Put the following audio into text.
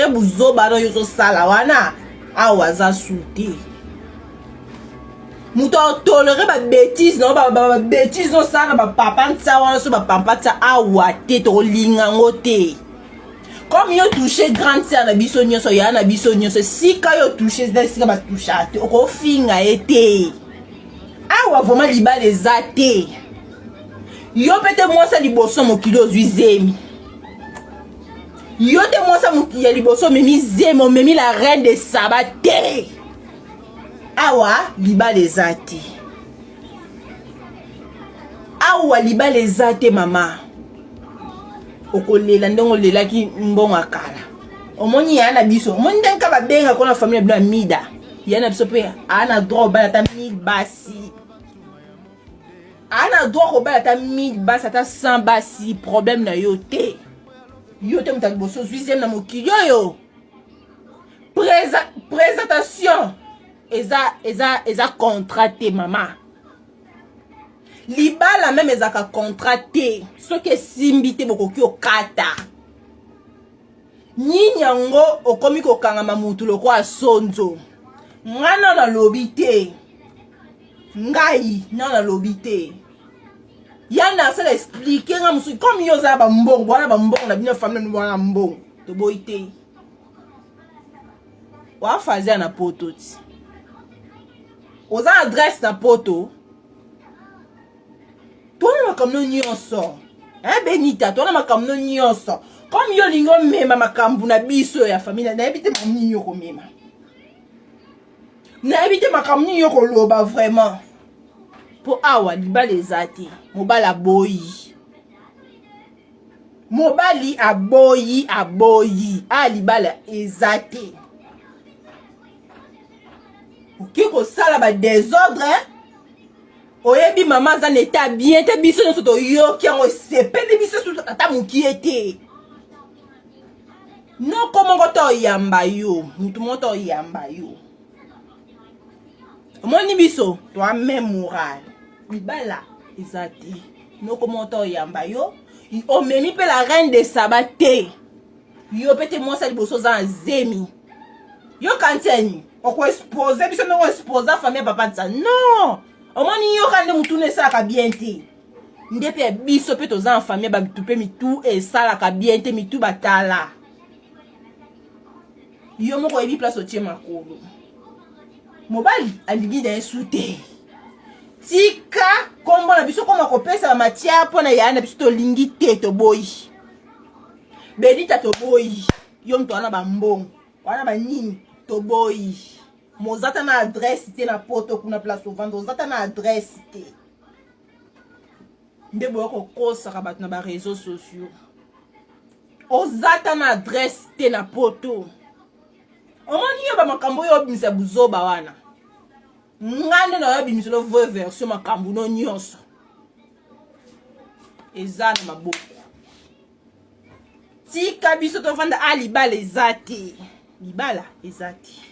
tolere buzoba no yozo sala wana awa za souté muto tolere ba bêtise no ba bêtise no sala ba papa ntsa wana so ba papa tsa awa te to linga ngote comme yo touché grande sœur na biso nyonso ya na biso nyonso sika yo touché sika ba toucha te oko finga ete awa vraiment libala eza te yo pete mwasa liboso mokili ozwi zemi yo te mwasa mokili ya liboso memi zemi omemi la reine de saba te awa libala eza te awa libala eza te mama okolela ndenge olelaki mbongo akala omoni ya na biso omoni ndenge ka babenga kona famille bla mida ya na biso pe ana droit obala ta 1000 basi ana droit obala ta 1000 basi ata 100 basi problème na yo te mutaki boso zuième na mokili oyo présentation eza contrat te mama libala même ezaka contrat te soki esimbi te bokoki okata nini yango okomi kokangama mutu lokwa sonzo ngana na lobi te ngai na lobi te yana sala expliquer nga musu comme yo za ba mbongo bwana ba mbongo na bino famille bwana mbongo to boy te wa fazer na poto ti oza adresse na poto tona makamno nyonso benita tona makamno nyonso comme yo lingo mema makambu na biso ya famille na ebite mami yo ko mema na ebite makamno yo ko loba vraiment po awa libala ezati mobali aboyi libala ezati oki kosala ba désordre oyebi mama za neta bien te biso nyonso toyoki yango esepeli biso ata mokie te noko moko toyamba yo mutu moko toyamba yo omoni biso toa même morale libala ezati noko moko toyamba yo omemi mpe la reine de saba te yo pete mwasa liboso za na zemi yo kantieni okoexpose biso ndenge oexpose famille papa nsa non omoni yo kande mutu nesalaka bien te nde mpe biso mpe toza na famille babitu mpe mitu esalaka bien te mitu batala yo moko oyebi place otie makolo mobali alingi na yesu te tika kombo na biso koma kopesa ba matière mpona ya na biso tolingi te toboyi benita toboyi yo mtu wana bambongo wana banini toboyi mozata na adresse te na poto kuna place ovanda ozata na adresse te nde boyo kokosaka bato na ba réseaux sociaux ozata na adresse te na poto omoni yo bamakambo oyo obimisa buzoba wana ngande na oyo bimisa lo vraie version makambo no nyonso eza na maboko tika biso tovanda libala eza te libala eza te